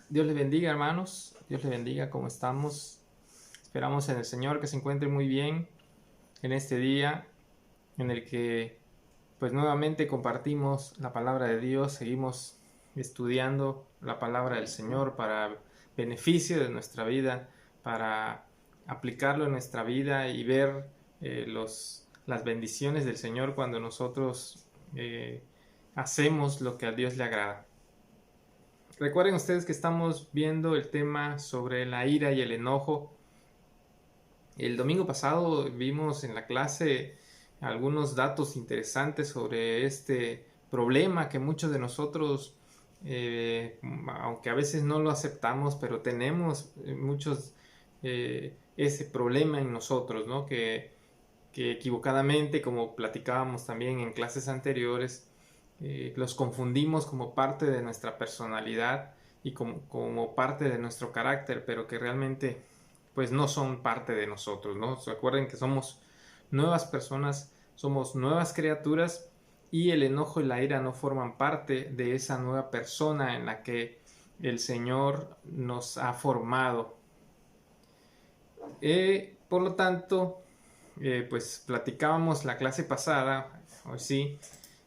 Dios les bendiga, hermanos. Dios les bendiga. ¿Cómo estamos? Esperamos en el Señor que se encuentren muy bien en este día en el que pues nuevamente compartimos la palabra de Dios. Seguimos estudiando la palabra del Señor para beneficio de nuestra vida, para aplicarlo en nuestra vida y ver las bendiciones del Señor cuando nosotros hacemos lo que a Dios le agrada. Recuerden ustedes que estamos viendo el tema sobre la ira y el enojo. El domingo pasado vimos en la clase algunos datos interesantes sobre este problema que muchos de nosotros, aunque a veces no lo aceptamos, pero tenemos muchos ese problema en nosotros, ¿no? Que equivocadamente, como platicábamos también en clases anteriores, los confundimos como parte de nuestra personalidad y como parte de nuestro carácter, pero que realmente pues no son parte de nosotros, ¿no? Recuerden que somos nuevas personas, somos nuevas criaturas y el enojo y la ira no forman parte de esa nueva persona en la que el Señor nos ha formado. Por lo tanto, pues platicábamos la clase pasada, hoy sí,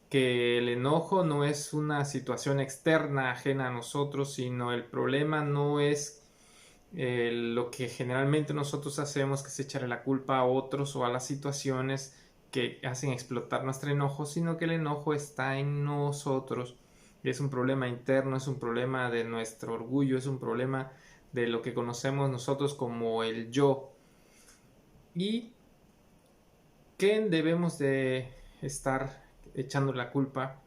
que el enojo no es una situación externa ajena a nosotros, sino el problema no es lo que generalmente nosotros hacemos, que es echarle la culpa a otros o a las situaciones que hacen explotar nuestro enojo, sino que el enojo está en nosotros. Es un problema interno, es un problema de nuestro orgullo, es un problema de lo que conocemos nosotros como el yo. ¿Y qué debemos de estar echando la culpa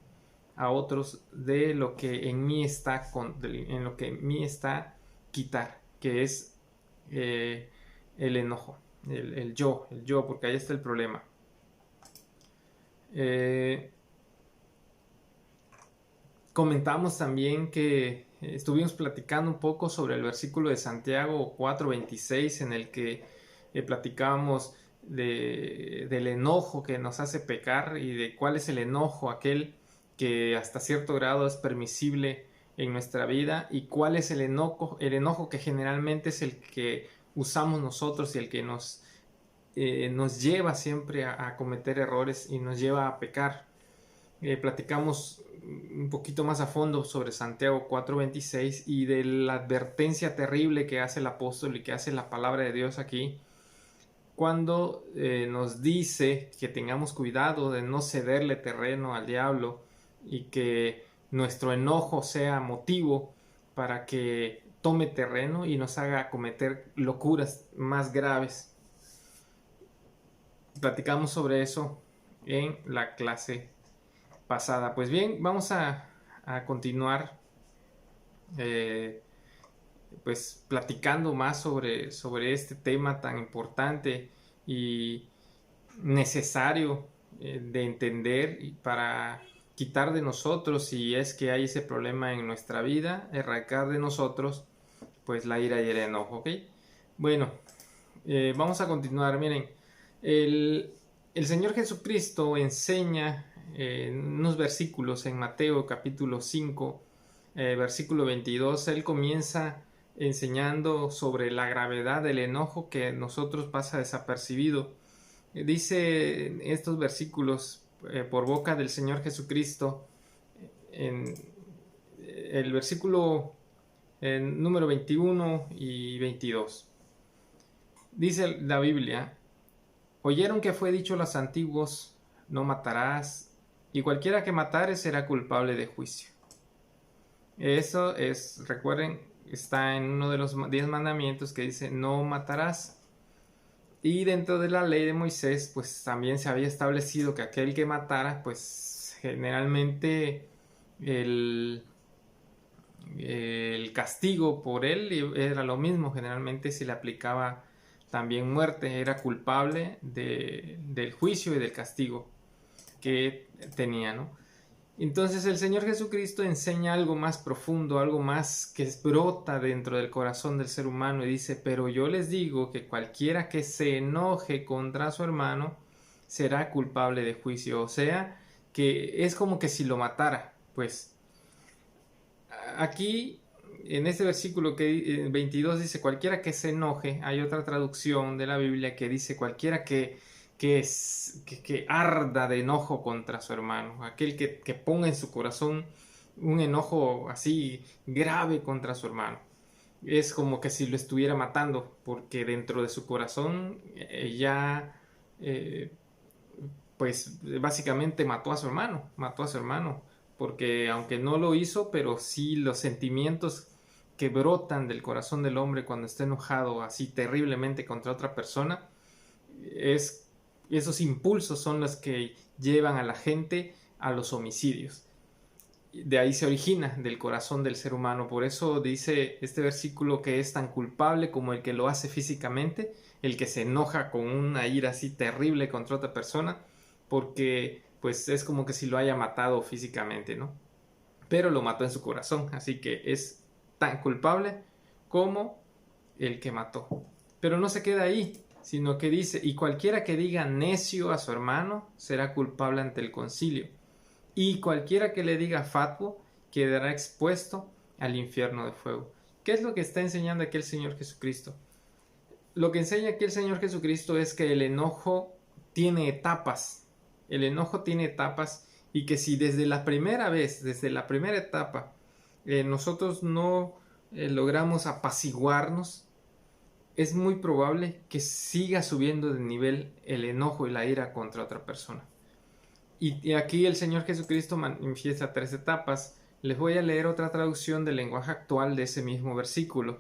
a otros de lo que en mí está, en lo que en mí está quitar, que es eh, el enojo, el yo, porque ahí está el problema. Eh, Comentamos también que estuvimos platicando un poco sobre el versículo de Santiago 4:26 en el que platicábamos del enojo que nos hace pecar y de cuál es el enojo, aquel que hasta cierto grado es permisible en nuestra vida, y cuál es el enojo que generalmente es el que usamos nosotros y el que nos lleva siempre a cometer errores y nos lleva a pecar. Platicamos un poquito más a fondo sobre Santiago 4:26 y de la advertencia terrible que hace el apóstol y que hace la palabra de Dios aquí, cuando nos dice que tengamos cuidado de no cederle terreno al diablo y que nuestro enojo sea motivo para que tome terreno y nos haga cometer locuras más graves. Platicamos sobre eso en la clase pasada. Pues bien, vamos a continuar eh, pues platicando más sobre este tema tan importante y necesario de entender y para quitar de nosotros, si es que hay ese problema en nuestra vida, erradicar de nosotros pues la ira y el enojo, ¿ok? Bueno, vamos a continuar. Miren, el Señor Jesucristo enseña en unos versículos en Mateo capítulo 5, versículo 22. Él comienza enseñando sobre la gravedad del enojo que nosotros pasa desapercibido. Dice estos versículos por boca del Señor Jesucristo en el versículo número 21 y 22. Dice la Biblia: oyeron que fue dicho a los antiguos, no matarás, y cualquiera que matare será culpable de juicio. Eso es, recuerden, está en uno de los 10 mandamientos que dice no matarás. Y dentro de la ley de Moisés, pues también se había establecido que aquel que matara, pues generalmente el, el castigo por él era lo mismo. Generalmente se le aplicaba también muerte, era culpable del juicio y del castigo que tenía, ¿no? Entonces el Señor Jesucristo enseña algo más profundo, algo más que brota dentro del corazón del ser humano, y dice: pero yo les digo que cualquiera que se enoje contra su hermano será culpable de juicio. O sea, que es como que si lo matara. Pues aquí en este versículo que 22 dice cualquiera que se enoje. Hay otra traducción de la Biblia que dice cualquiera que arda de enojo contra su hermano, aquel que ponga en su corazón un enojo así grave contra su hermano. Es como que si lo estuviera matando, porque dentro de su corazón ya pues básicamente mató a su hermano, porque aunque no lo hizo, pero sí los sentimientos que brotan del corazón del hombre cuando está enojado así terriblemente contra otra persona, esos impulsos son los que llevan a la gente a los homicidios. De ahí se origina, del corazón del ser humano. Por eso dice este versículo que es tan culpable como el que lo hace físicamente, el que se enoja con una ira así terrible contra otra persona, porque pues es como que si lo haya matado físicamente, ¿no? Pero lo mató en su corazón, así que es tan culpable como el que mató. Pero no se queda ahí, sino que dice, y cualquiera que diga necio a su hermano será culpable ante el concilio. Y cualquiera que le diga fatuo quedará expuesto al infierno de fuego. ¿Qué es lo que está enseñando aquí el Señor Jesucristo? Lo que enseña aquí el Señor Jesucristo es que el enojo tiene etapas. El enojo tiene etapas y que si desde la primera vez, desde la primera etapa, nosotros no logramos apaciguarnos, es muy probable que siga subiendo de nivel el enojo y la ira contra otra persona. Y aquí el Señor Jesucristo manifiesta 3 etapas. Les voy a leer otra traducción del lenguaje actual de ese mismo versículo.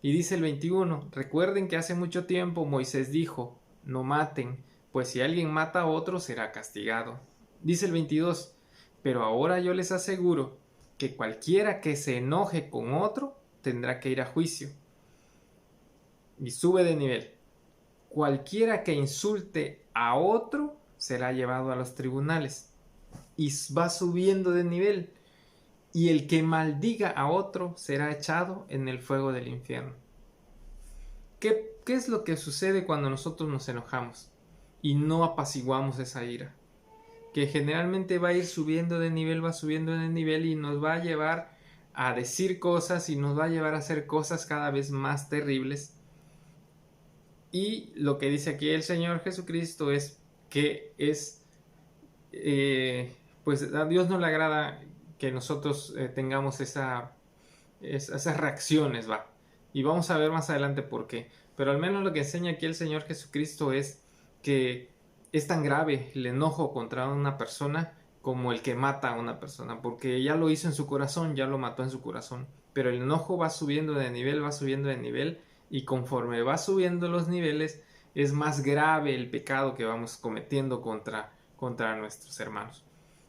Y dice el 21, recuerden que hace mucho tiempo Moisés dijo, no maten, pues si alguien mata a otro será castigado. Dice el 22, pero ahora yo les aseguro que cualquiera que se enoje con otro tendrá que ir a juicio. Y sube de nivel. Cualquiera que insulte a otro será llevado a los tribunales y va subiendo de nivel, y el que maldiga a otro será echado en el fuego del infierno. ¿Qué es lo que sucede cuando nosotros nos enojamos y no apaciguamos esa ira? Que generalmente va a ir subiendo de nivel, va subiendo de nivel y nos va a llevar a decir cosas y nos va a llevar a hacer cosas cada vez más terribles. Y lo que dice aquí el Señor Jesucristo es que pues a Dios no le agrada que nosotros tengamos esas reacciones, va. Y vamos a ver más adelante por qué. Pero al menos lo que enseña aquí el Señor Jesucristo es que es tan grave el enojo contra una persona como el que mata a una persona, porque ya lo hizo en su corazón, ya lo mató en su corazón. Pero el enojo va subiendo de nivel, va subiendo de nivel, y conforme va subiendo los niveles, es más grave el pecado que vamos cometiendo contra nuestros hermanos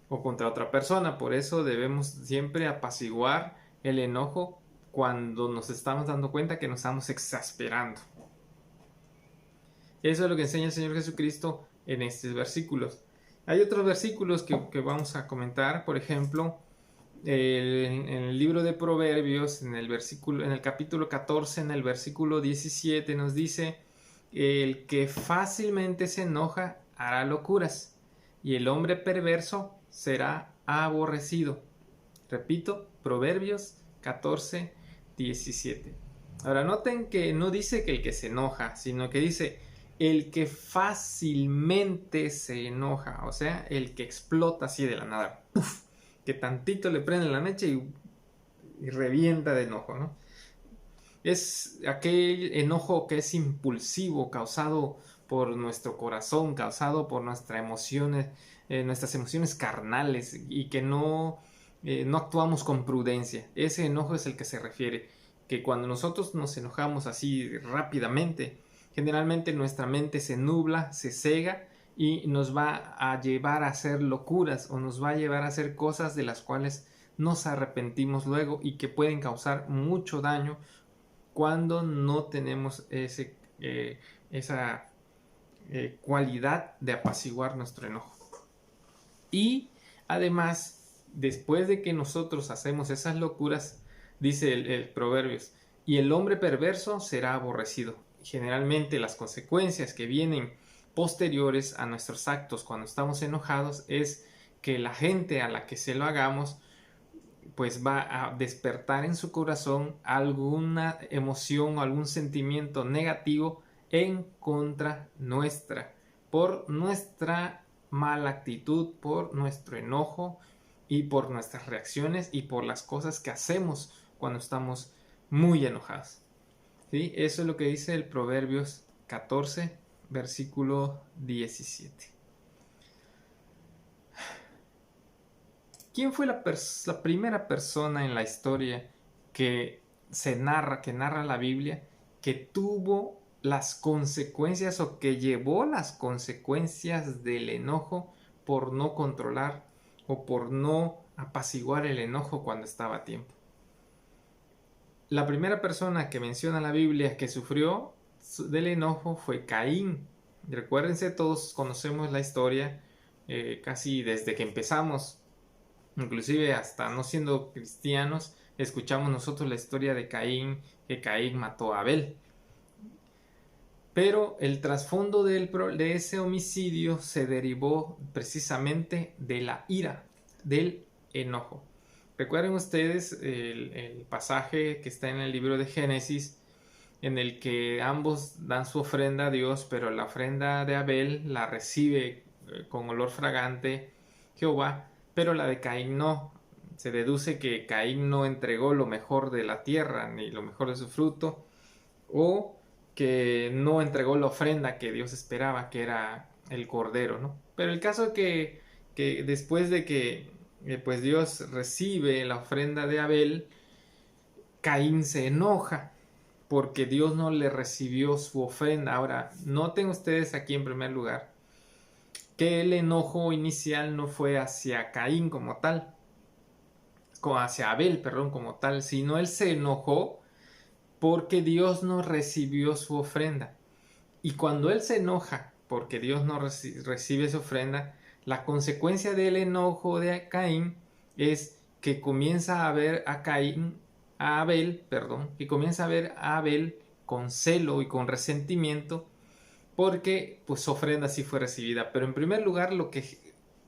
o contra otra persona. Por eso debemos siempre apaciguar el enojo cuando nos estamos dando cuenta que nos estamos exasperando. Eso es lo que enseña el Señor Jesucristo en estos versículos. Hay otros versículos que vamos a comentar, por ejemplo, en el libro de Proverbios, en el capítulo 14, en el versículo 17, nos dice, el que fácilmente se enoja hará locuras, y el hombre perverso será aborrecido. Repito, Proverbios 14, 17. Ahora noten que no dice que el que se enoja, sino que dice el que fácilmente se enoja, o sea, el que explota así de la nada. ¡Puf! Que tantito le prende la mecha y revienta de enojo, ¿no? Es aquel enojo que es impulsivo, causado por nuestro corazón, causado por nuestras emociones carnales, y que no actuamos con prudencia. Ese enojo es el que se refiere, que cuando nosotros nos enojamos así rápidamente, generalmente nuestra mente se nubla, se cega, y nos va a llevar a hacer locuras o nos va a llevar a hacer cosas de las cuales nos arrepentimos luego y que pueden causar mucho daño cuando no tenemos esa cualidad de apaciguar nuestro enojo. Y además, después de que nosotros hacemos esas locuras, dice el Proverbios, y el hombre perverso será aborrecido. Generalmente las consecuencias que vienen posteriores a nuestros actos cuando estamos enojados es que la gente a la que se lo hagamos pues va a despertar en su corazón alguna emoción o algún sentimiento negativo en contra nuestra, por nuestra mala actitud, por nuestro enojo y por nuestras reacciones y por las cosas que hacemos cuando estamos muy enojados. ¿Sí? Eso es lo que dice el Proverbios 14, versículo 17. ¿Quién fue la primera persona en la historia que narra la Biblia, que tuvo las consecuencias o que llevó las consecuencias del enojo por no controlar o por no apaciguar el enojo cuando estaba a tiempo? La primera persona que menciona la Biblia que sufrió del enojo fue Caín. Recuérdense, todos conocemos la historia casi desde que empezamos. Inclusive hasta no siendo cristianos, escuchamos nosotros la historia de Caín, que Caín mató a Abel. Pero el trasfondo de ese homicidio se derivó precisamente de la ira, del enojo. Recuerden ustedes el pasaje que está en el libro de Génesis, en el que ambos dan su ofrenda a Dios, pero la ofrenda de Abel la recibe con olor fragante Jehová, pero la de Caín no. Se deduce que Caín no entregó lo mejor de la tierra, ni lo mejor de su fruto, o que no entregó la ofrenda que Dios esperaba, que era el cordero, ¿no? Pero el caso es que después de que pues Dios recibe la ofrenda de Abel, Caín se enoja porque Dios no le recibió su ofrenda. Ahora, noten ustedes aquí en primer lugar que el enojo inicial no fue hacia Caín como tal, hacia Abel, perdón, como tal, sino él se enojó porque Dios no recibió su ofrenda. Y cuando él se enoja porque Dios no recibe su ofrenda, la consecuencia del enojo de Caín es que comienza a ver a Abel, que comienza a ver a Abel con celo y con resentimiento porque pues su ofrenda sí fue recibida. Pero en primer lugar lo que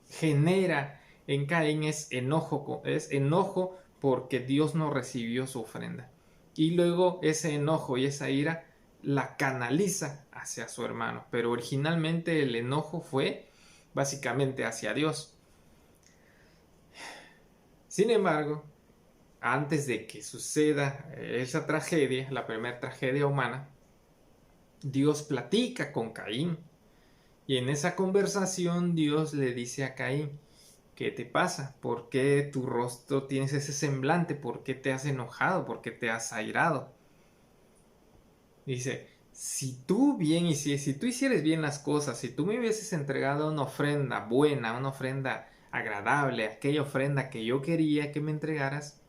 genera en Caín es enojo porque Dios no recibió su ofrenda. Y luego ese enojo y esa ira la canaliza hacia su hermano. Pero originalmente el enojo fue básicamente hacia Dios. Sin embargo, antes de que suceda esa tragedia, la primera tragedia humana, Dios platica con Caín. Y en esa conversación Dios le dice a Caín: ¿qué te pasa? ¿Por qué tu rostro tienes ese semblante? ¿Por qué te has enojado? ¿Por qué te has airado? Dice, si tú hicieras bien las cosas, si tú me hubieses entregado una ofrenda buena, una ofrenda agradable, aquella ofrenda que yo quería que me entregaras,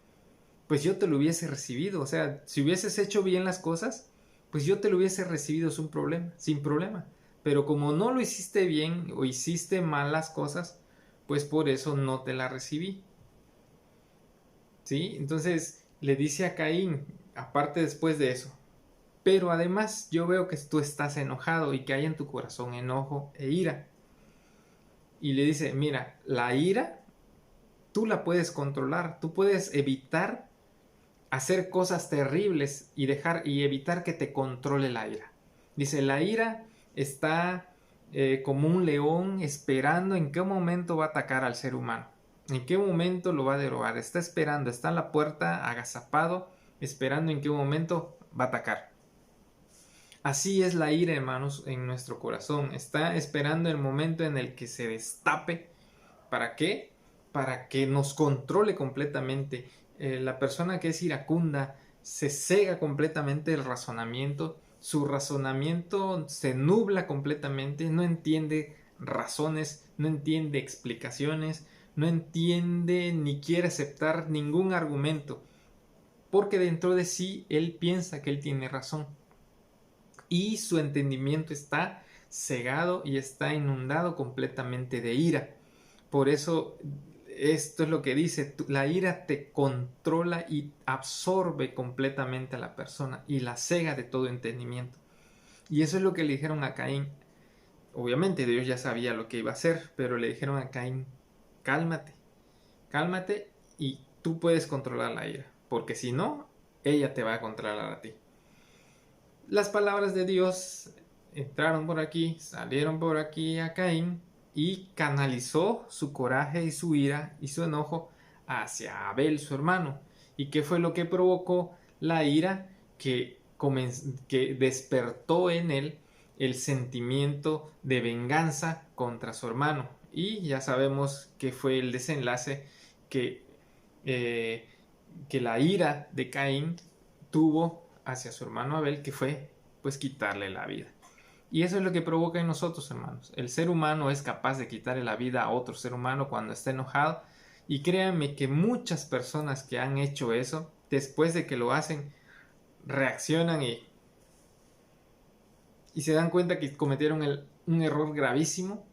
pues yo te lo hubiese recibido. O sea, si hubieses hecho bien las cosas, pues yo te lo hubiese recibido sin problema. Pero como no lo hiciste bien o hiciste mal las cosas, pues por eso no te la recibí. ¿Sí? Entonces le dice a Caín, aparte después de eso, pero además yo veo que tú estás enojado y que hay en tu corazón enojo e ira. Y le dice, mira, la ira tú la puedes controlar, tú puedes evitar hacer cosas terribles y evitar que te controle la ira. Dice, la ira está como un león esperando en qué momento va a atacar al ser humano, en qué momento lo va a derogar. Está esperando, está en la puerta agazapado, esperando en qué momento va a atacar. Así es la ira, hermanos, en nuestro corazón. Está esperando el momento en el que se destape. ¿Para qué? Para que nos controle completamente. La persona que es iracunda se cega completamente el razonamiento. Su razonamiento se nubla completamente. No entiende razones, no entiende explicaciones, no entiende ni quiere aceptar ningún argumento. Porque dentro de sí él piensa que él tiene razón. Y su entendimiento está cegado y está inundado completamente de ira. Por eso esto es lo que dice, la ira te controla y absorbe completamente a la persona y la cega de todo entendimiento. Y eso es lo que le dijeron a Caín. Obviamente Dios ya sabía lo que iba a hacer, pero le dijeron a Caín, cálmate, cálmate y tú puedes controlar la ira, porque si no, ella te va a controlar a ti. Las palabras de Dios entraron por aquí, salieron por aquí a Caín y canalizó su coraje y su ira y su enojo hacia Abel, su hermano. ¿Y qué fue lo que provocó la ira? Que despertó en él el sentimiento de venganza contra su hermano. Y ya sabemos que fue el desenlace que la ira de Caín tuvo hacia su hermano Abel, que fue pues quitarle la vida. Y eso es lo que provoca en nosotros, hermanos. El ser humano es capaz de quitarle la vida a otro ser humano cuando está enojado. Y créanme que muchas personas que han hecho eso, después de que lo hacen, reaccionan y se dan cuenta que cometieron un error gravísimo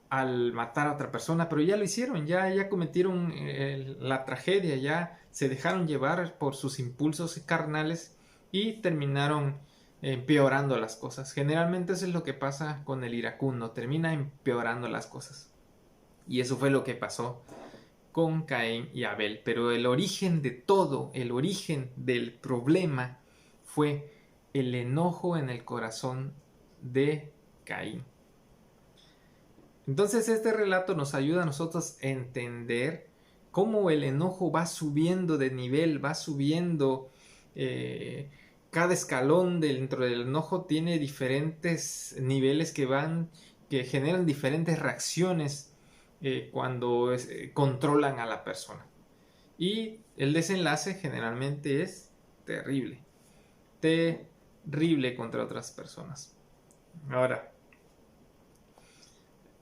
al matar a otra persona, pero ya lo hicieron, ya cometieron la tragedia, ya se dejaron llevar por sus impulsos carnales y terminaron empeorando las cosas. Generalmente eso es lo que pasa con el iracundo, termina empeorando las cosas. Y eso fue lo que pasó con Caín y Abel. Pero el origen de todo, el origen del problema fue el enojo en el corazón de Caín. Entonces este relato nos ayuda a nosotros a entender cómo el enojo va subiendo de nivel, va subiendo. Cada escalón dentro del enojo tiene diferentes niveles que generan diferentes reacciones cuando controlan a la persona. Y el desenlace generalmente es terrible. Terrible contra otras personas. Ahora,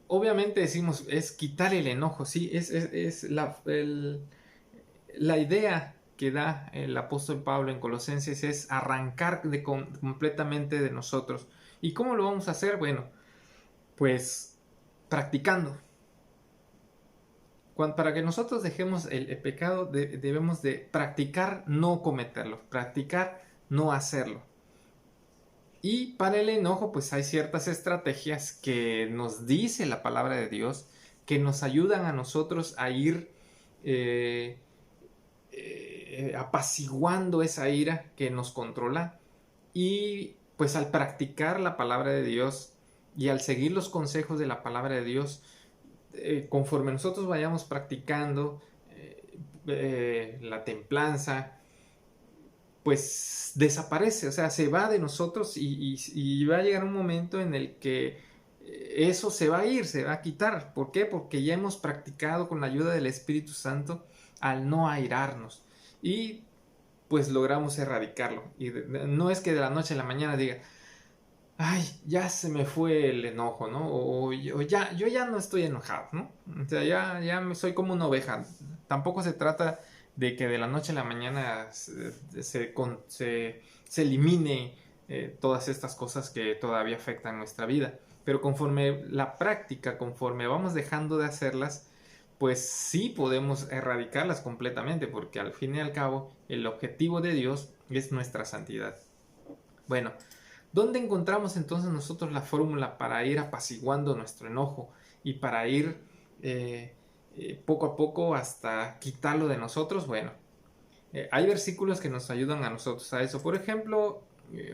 obviamente decimos, es quitar el enojo, sí, es la idea que da el apóstol Pablo en Colosenses es arrancar completamente de nosotros. ¿Y cómo lo vamos a hacer? Bueno, pues practicando. Para que nosotros dejemos el pecado debemos de practicar no cometerlo, practicar no hacerlo. Y para el enojo pues hay ciertas estrategias que nos dice la palabra de Dios que nos ayudan a nosotros a ir apaciguando esa ira que nos controla. Y pues al practicar la palabra de Dios y al seguir los consejos de la palabra de Dios, conforme nosotros vayamos practicando la templanza, pues desaparece, o sea, se va de nosotros y va a llegar un momento en el que eso se va a ir, se va a quitar. ¿Por qué? Porque ya hemos practicado con la ayuda del Espíritu Santo al no airarnos y pues logramos erradicarlo. Y no es que de la noche a la mañana diga, ay, ya se me fue el enojo, ¿no? O yo ya no estoy enojado, ¿no? O sea, ya soy como una oveja. Tampoco se trata de que de la noche a la mañana se elimine todas estas cosas que todavía afectan nuestra vida. Pero conforme la práctica, conforme vamos dejando de hacerlas, pues sí podemos erradicarlas completamente, porque al fin y al cabo el objetivo de Dios es nuestra santidad. Bueno, ¿dónde encontramos entonces nosotros la fórmula para ir apaciguando nuestro enojo y para ir poco a poco hasta quitarlo de nosotros? Bueno, hay versículos que nos ayudan a nosotros a eso. Por ejemplo,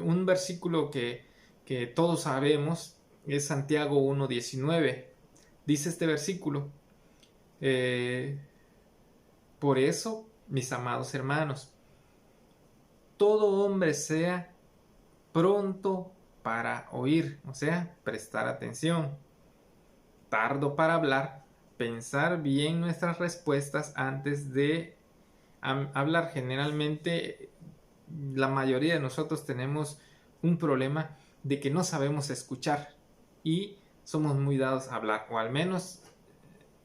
un versículo que todos sabemos es Santiago 1:19. Dice este versículo, por eso, mis amados hermanos, todo hombre sea pronto para oír, o sea, prestar atención, tardo para hablar, pensar bien nuestras respuestas antes de hablar. Generalmente la mayoría de nosotros tenemos un problema de que no sabemos escuchar y somos muy dados a hablar, o al menos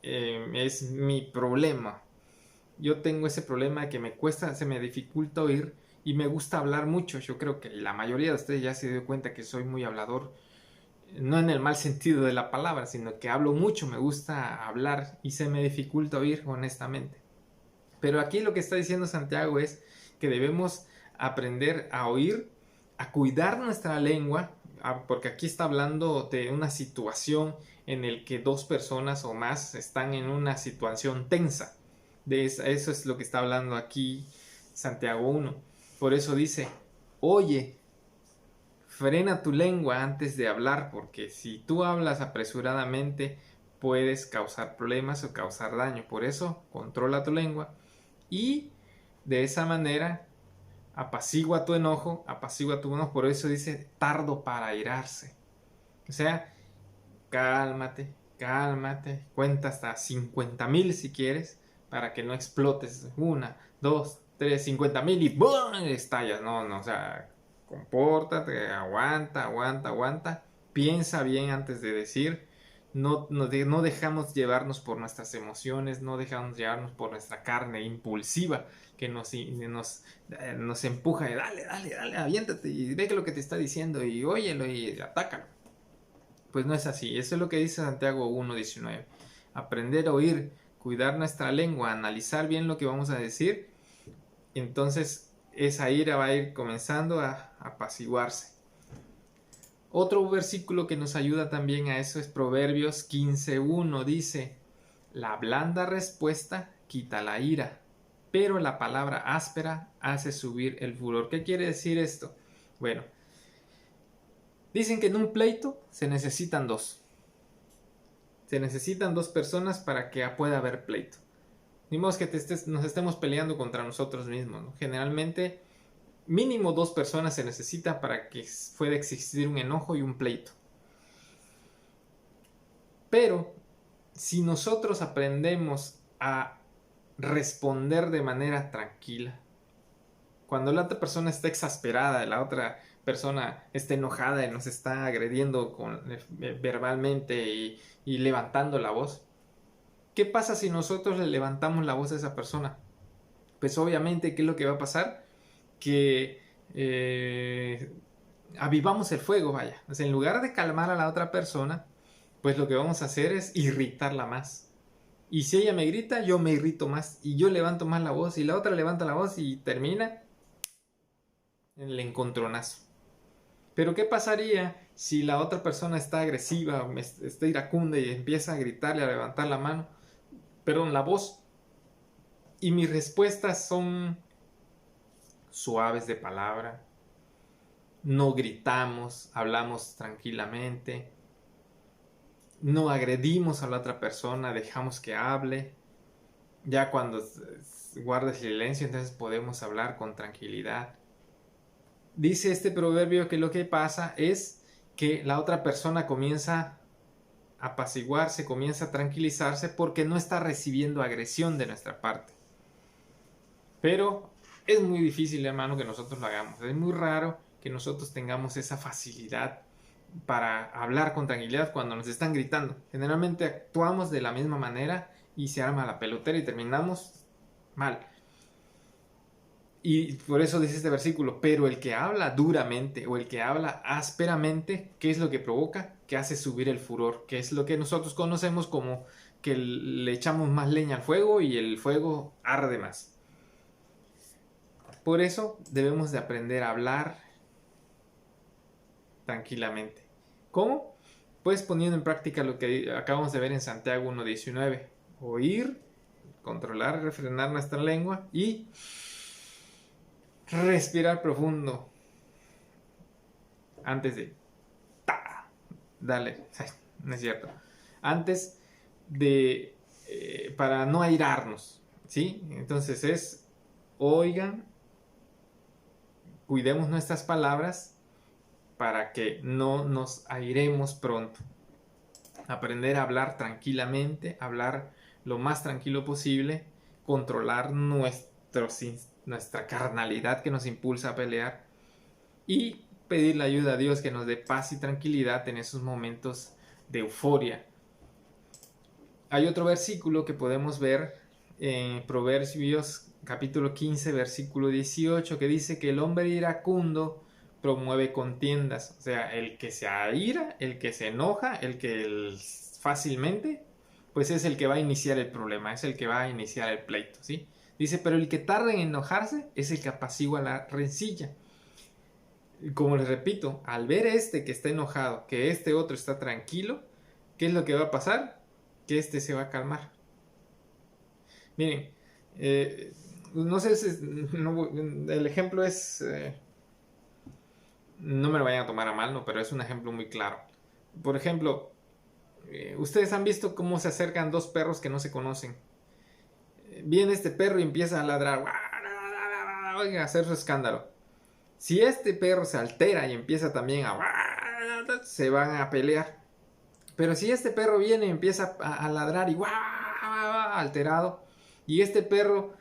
es mi problema. Yo tengo ese problema de que se me dificulta oír y me gusta hablar mucho. Yo creo que la mayoría de ustedes ya se dio cuenta que soy muy hablador, no en el mal sentido de la palabra, sino que hablo mucho, me gusta hablar y se me dificulta oír, honestamente. Pero aquí lo que está diciendo Santiago es que debemos aprender a oír, a cuidar nuestra lengua, porque aquí está hablando de una situación en la que dos personas o más están en una situación tensa. Eso es lo que está hablando aquí Santiago 1. Por eso dice, oye, frena tu lengua antes de hablar, porque si tú hablas apresuradamente puedes causar problemas o causar daño. Por eso, controla tu lengua y de esa manera apacigua tu enojo, por eso dice tardo para airarse. O sea, cálmate, cálmate, cuenta hasta 50,000 si quieres, para que no explotes. 1, 2, 3, 50,000 y ¡boom! Estallas. No, o sea, compórtate, aguanta, piensa bien antes de decir. No dejamos llevarnos por nuestras emociones, no dejamos llevarnos por nuestra carne impulsiva que nos empuja de dale, aviéntate y ve que lo que te está diciendo y óyelo y atácalo. Pues no es así, eso es lo que dice Santiago 1:19. Aprender a oír, cuidar nuestra lengua, analizar bien lo que vamos a decir, entonces esa ira va a ir comenzando a apaciguarse. Otro versículo que nos ayuda también a eso es Proverbios 15:1. Dice, la blanda respuesta quita la ira, pero la palabra áspera hace subir el furor. ¿Qué quiere decir esto? Bueno, dicen que en un pleito se necesitan dos. Se necesitan dos personas para que pueda haber pleito. Ni modo que nos estemos peleando contra nosotros mismos, ¿no? Generalmente, mínimo dos personas se necesita para que pueda existir un enojo y un pleito. Pero, si nosotros aprendemos a responder de manera tranquila, cuando la otra persona está exasperada, la otra persona está enojada y nos está agrediendo verbalmente y levantando la voz, ¿qué pasa si nosotros le levantamos la voz a esa persona? Pues obviamente, ¿qué es lo que va a pasar? Que avivamos el fuego, vaya. O sea, en lugar de calmar a la otra persona, pues lo que vamos a hacer es irritarla más. Y si ella me grita, yo me irrito más. Y yo levanto más la voz y la otra levanta la voz y termina en el encontronazo. Pero ¿qué pasaría si la otra persona está agresiva, está iracunda y empieza a gritarle, a levantar la voz? Y mis respuestas son suaves de palabra, no gritamos, hablamos tranquilamente, no agredimos a la otra persona, dejamos que hable. Ya cuando guarda silencio, entonces podemos hablar con tranquilidad. Dice este proverbio que lo que pasa es que la otra persona comienza a apaciguarse, comienza a tranquilizarse porque no está recibiendo agresión de nuestra parte. Pero es muy difícil, hermano, que nosotros lo hagamos. Es muy raro que nosotros tengamos esa facilidad para hablar con tranquilidad cuando nos están gritando. Generalmente actuamos de la misma manera y se arma la pelotera y terminamos mal. Y por eso dice este versículo, pero el que habla duramente o el que habla ásperamente, ¿qué es lo que provoca? Que hace subir el furor, que es lo que nosotros conocemos como que le echamos más leña al fuego y el fuego arde más. Por eso debemos de aprender a hablar tranquilamente. ¿Cómo? Pues poniendo en práctica lo que acabamos de ver en Santiago 1:19. Oír, controlar, refrenar nuestra lengua y respirar profundo antes de dale, no es cierto, antes de para no airarnos, ¿sí? Entonces oigan, cuidemos nuestras palabras para que no nos airemos pronto. Aprender a hablar tranquilamente, hablar lo más tranquilo posible, controlar nuestra carnalidad que nos impulsa a pelear y pedirle ayuda a Dios que nos dé paz y tranquilidad en esos momentos de euforia. Hay otro versículo que podemos ver en Proverbios capítulo 15 versículo 18 que dice que el hombre iracundo promueve contiendas. O sea, el que se aira, el que se enoja, fácilmente, pues es el que va a iniciar el problema, es el que va a iniciar el pleito, ¿sí? Dice, pero el que tarda en enojarse es el que apacigua la rencilla. Como les repito, al ver que está enojado, que este otro está tranquilo, ¿qué es lo que va a pasar? Que este se va a calmar. Miren, Eh, no sé si el ejemplo es, no me lo vayan a tomar a mal, ¿no? Pero es un ejemplo muy claro. Por ejemplo, ustedes han visto cómo se acercan dos perros que no se conocen. Viene este perro y empieza a ladrar, a hacer su escándalo. Si este perro se altera y empieza también a... se van a pelear. Pero si este perro viene y empieza a ladrar y alterado, y este perro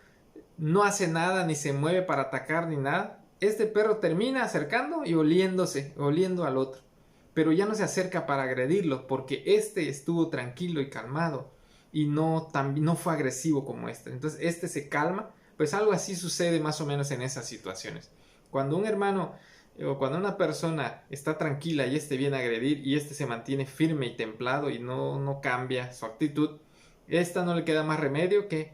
no hace nada, ni se mueve para atacar, ni nada, este perro termina acercando y oliendo al otro. Pero ya no se acerca para agredirlo, porque este estuvo tranquilo y calmado, y no fue agresivo como este. Entonces este se calma, pues algo así sucede más o menos en esas situaciones. Cuando un hermano o cuando una persona está tranquila y este viene a agredir y este se mantiene firme y templado y no cambia su actitud, esta no le queda más remedio que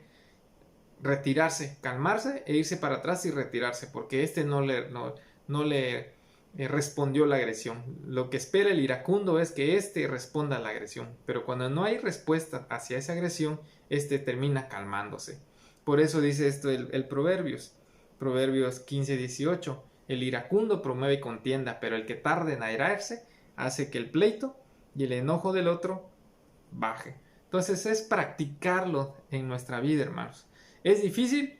retirarse, calmarse e irse para atrás y retirarse, porque este no le respondió la agresión. Lo que espera el iracundo es que este responda a la agresión, pero cuando no hay respuesta hacia esa agresión, este termina calmándose. Por eso dice esto el Proverbios 15:18. El iracundo promueve contienda, pero el que tarde en airarse hace que el pleito y el enojo del otro baje. Entonces es practicarlo en nuestra vida, hermanos. ¿Es difícil?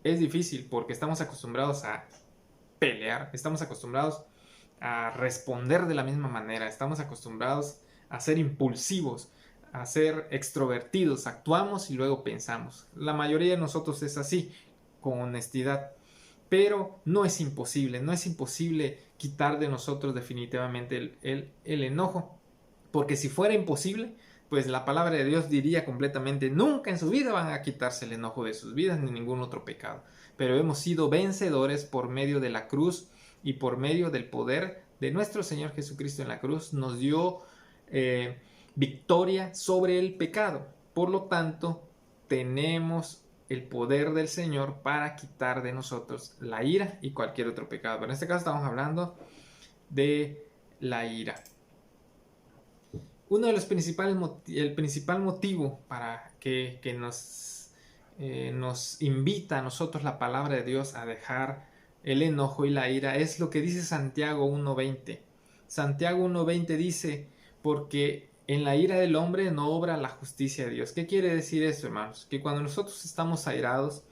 Es difícil porque estamos acostumbrados a pelear, estamos acostumbrados a responder de la misma manera, estamos acostumbrados a ser impulsivos, a ser extrovertidos, actuamos y luego pensamos. La mayoría de nosotros es así, con honestidad. Pero no es imposible quitar de nosotros definitivamente el enojo. Porque si fuera imposible, pues la palabra de Dios diría completamente, nunca en su vida van a quitarse el enojo de sus vidas ni ningún otro pecado. Pero hemos sido vencedores por medio de la cruz y por medio del poder de nuestro Señor Jesucristo en la cruz. Nos dio victoria sobre el pecado. Por lo tanto, tenemos el poder del Señor para quitar de nosotros la ira y cualquier otro pecado. Pero en este caso estamos hablando de la ira. Uno de los el principal motivo para que nos invita a nosotros la palabra de Dios a dejar el enojo y la ira es lo que dice Santiago 1:20. Santiago 1:20 dice, porque en la ira del hombre no obra la justicia de Dios. ¿Qué quiere decir eso, hermanos? Que cuando nosotros estamos airados,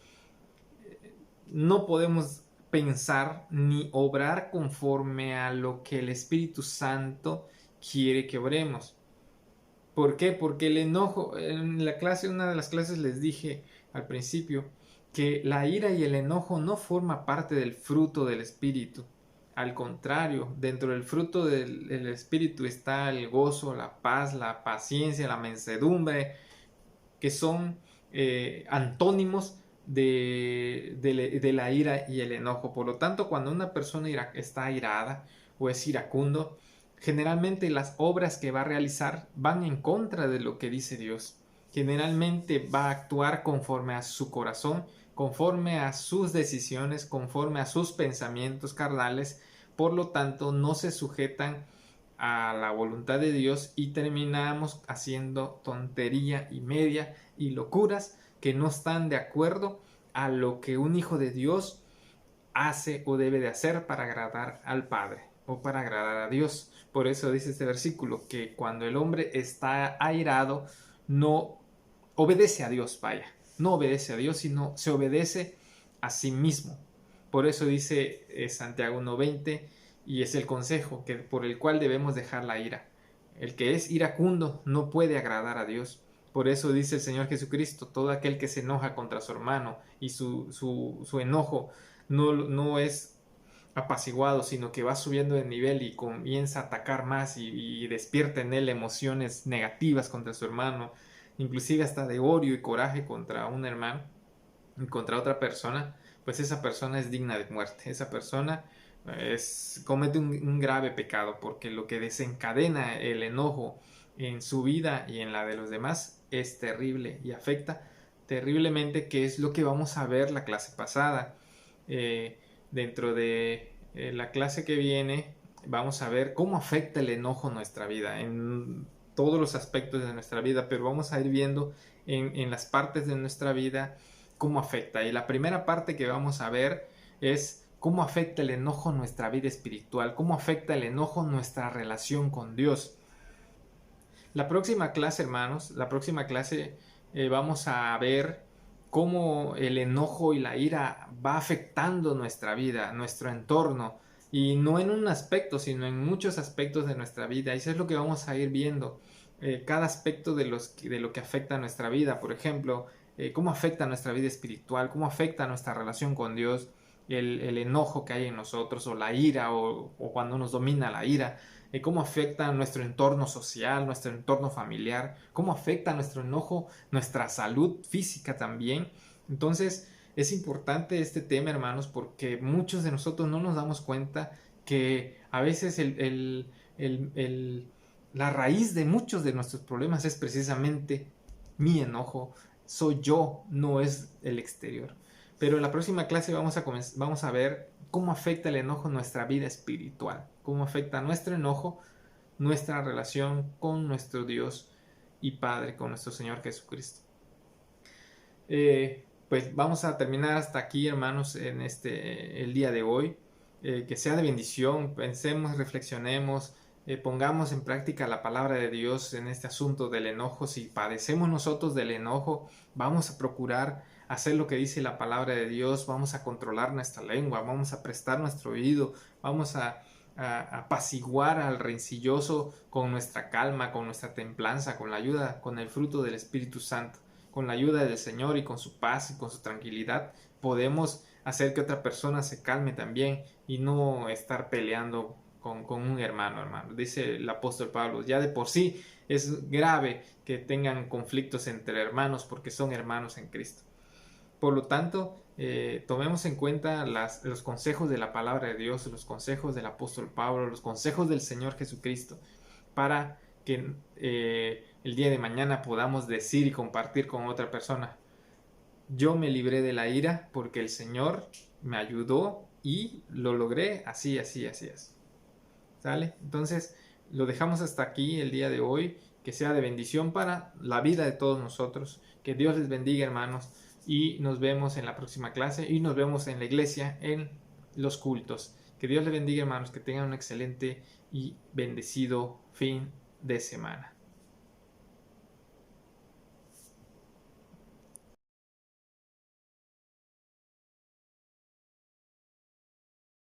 no podemos pensar ni obrar conforme a lo que el Espíritu Santo quiere que obremos. ¿Por qué? Porque el enojo, en la clase, una de las clases les dije al principio que la ira y el enojo no forma parte del fruto del Espíritu. Al contrario, dentro del fruto del Espíritu está el gozo, la paz, la paciencia, la mansedumbre, que son antónimos de la ira y el enojo. Por lo tanto, cuando una persona está airada o es iracundo, generalmente las obras que va a realizar van en contra de lo que dice Dios. Generalmente va a actuar conforme a su corazón, conforme a sus decisiones, conforme a sus pensamientos carnales. Por lo tanto, no se sujetan a la voluntad de Dios y terminamos haciendo tontería y media y locuras que no están de acuerdo a lo que un hijo de Dios hace o debe de hacer para agradar al Padre o para agradar a Dios. Por eso dice este versículo que cuando el hombre está airado no obedece a Dios, vaya, no obedece a Dios, sino se obedece a sí mismo. Por eso dice Santiago 1:20 y es el consejo por el cual debemos dejar la ira. El que es iracundo no puede agradar a Dios. Por eso dice el Señor Jesucristo, todo aquel que se enoja contra su hermano y su enojo no es apaciguado, sino que va subiendo de nivel y comienza a atacar más y despierta en él emociones negativas contra su hermano, inclusive hasta de odio y coraje contra un hermano y contra otra persona, pues esa persona es digna de muerte. Esa persona comete un grave pecado, porque lo que desencadena el enojo en su vida y en la de los demás es terrible y afecta terriblemente, que es lo que vamos a ver la clase pasada. Dentro de la clase que viene vamos a ver cómo afecta el enojo en nuestra vida, en todos los aspectos de nuestra vida, pero vamos a ir viendo en las partes de nuestra vida cómo afecta. Y la primera parte que vamos a ver es cómo afecta el enojo nuestra vida espiritual, cómo afecta el enojo nuestra relación con Dios. La próxima clase, hermanos, vamos a ver cómo el enojo y la ira va afectando nuestra vida, nuestro entorno, y no en un aspecto, sino en muchos aspectos de nuestra vida. Y eso es lo que vamos a ir viendo, cada aspecto de lo que afecta a nuestra vida. Por ejemplo, cómo afecta a nuestra vida espiritual, cómo afecta a nuestra relación con Dios, el enojo que hay en nosotros, o la ira, o cuando nos domina la ira. Cómo afecta a nuestro entorno social, nuestro entorno familiar, cómo afecta a nuestro enojo, nuestra salud física también. Entonces es importante este tema, hermanos, porque muchos de nosotros no nos damos cuenta que a veces la raíz de muchos de nuestros problemas es precisamente mi enojo, soy yo, no es el exterior. Pero en la próxima clase vamos a ver cómo afecta el enojo nuestra vida espiritual, cómo afecta nuestro enojo, nuestra relación con nuestro Dios y Padre, con nuestro Señor Jesucristo. Pues vamos a terminar hasta aquí, hermanos, en el día de hoy. Que sea de bendición, pensemos, reflexionemos, pongamos en práctica la palabra de Dios en este asunto del enojo. Si padecemos nosotros del enojo, vamos a procurar hacer lo que dice la palabra de Dios, vamos a controlar nuestra lengua, vamos a prestar nuestro oído, vamos a apaciguar al rencilloso con nuestra calma, con nuestra templanza, con la ayuda, con el fruto del Espíritu Santo, con la ayuda del Señor y con su paz y con su tranquilidad, podemos hacer que otra persona se calme también y no estar peleando con un hermano. Dice el apóstol Pablo, ya de por sí es grave que tengan conflictos entre hermanos porque son hermanos en Cristo. Por lo tanto, tomemos en cuenta los consejos de la palabra de Dios, los consejos del apóstol Pablo, los consejos del Señor Jesucristo, para que el día de mañana podamos decir y compartir con otra persona: yo me libré de la ira porque el Señor me ayudó y lo logré así, así, así, así. ¿Sale? Entonces, lo dejamos hasta aquí el día de hoy. Que sea de bendición para la vida de todos nosotros. Que Dios les bendiga, hermanos. Y nos vemos en la próxima clase y nos vemos en la iglesia en los cultos. Que Dios les bendiga, hermanos, que tengan un excelente y bendecido fin de semana.